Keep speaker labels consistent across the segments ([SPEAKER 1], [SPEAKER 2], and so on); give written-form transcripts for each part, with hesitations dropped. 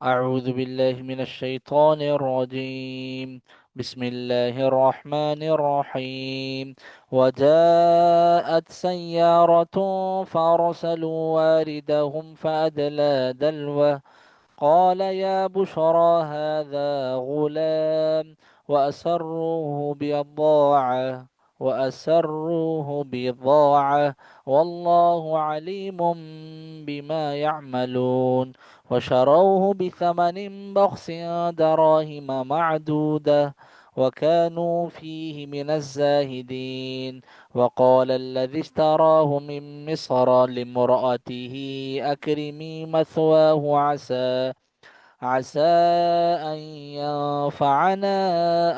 [SPEAKER 1] أعوذ بالله من الشيطان الرجيم. بسم الله الرحمن الرحيم. وجاءت سيارة فأرسلوا واردهم فأدلى دلوه قال يا بشرى هذا غلام وأسروه بضاعة والله عليم بما يعملون. وشروه بثمن بخس دراهم معدودة وكانوا فيه من الزاهدين. وقال الذي اشتراه من مصر لامرأته أكرمي مثواه عسى أن ينفعنا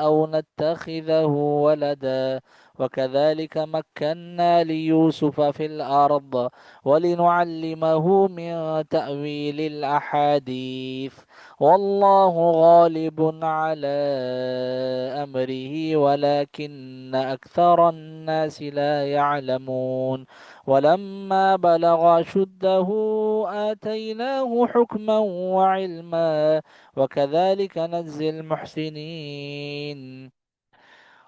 [SPEAKER 1] أو نتخذه ولدا. وكذلك مكنا ليوسف في الأرض ولنعلمه من تأويل الأحاديث. والله غالب على أمره ولكن أكثر الناس لا يعلمون. ولما بلغ أشده آتيناه حكما وعلما وكذلك نجزي المحسنين.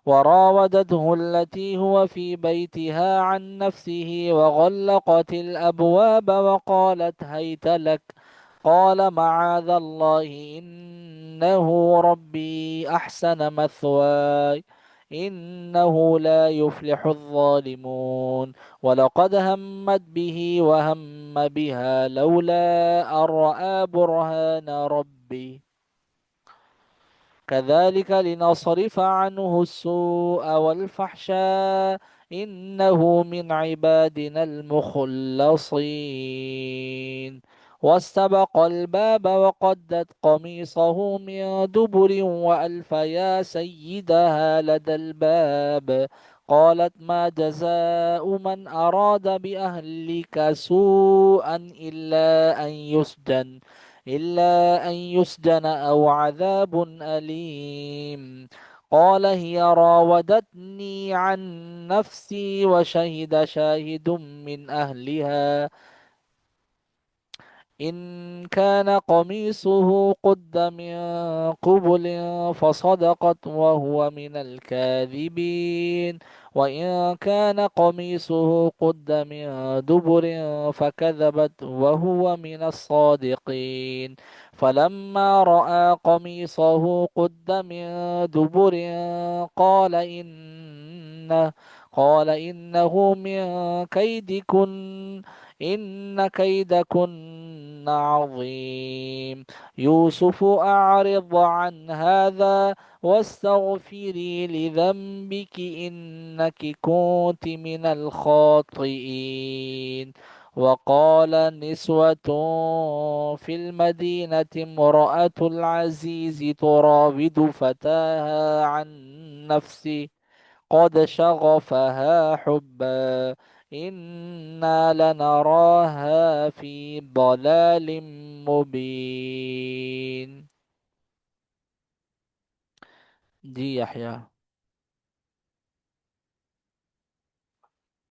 [SPEAKER 1] وراودته التي هو في بيتها عن نفسه وغلقت الأبواب وقالت هيت لك قال معاذ الله إنه ربي أحسن مثواي إنه لا يفلح الظالمون. ولقد همت به وهم بها لولا أن رأى برهان ربه كذلك لنصرف عنه السوء والفحشاء إنه من عبادنا المخلصين. واستبق الباب وقدت قميصه من دبر وألف يا سيدها لدى الباب قالت ما جزاء من أراد بأهلك سوءا إلا أن يسجن أو عذاب أليم. قال هي راودتني عن نفسي وشهد شاهد من أهلها إن كان قميصه قد من قبل فصدقت وهو من الكاذبين. وإن كان قميصه قد من دبر فكذبت وهو من الصادقين. فلما رأى قميصه قد من دبر قال إنه من كيدكن إن كيدكن عظيم. يوسف أعرض عن هذا واستغفري لذنبك إنك كنت من الخاطئين. وقال نسوة في المدينة امرأة العزيز تراود فتاها عن نفسه قد شغفها حبا إنا لنراها في ضلال مبين. जी यحया।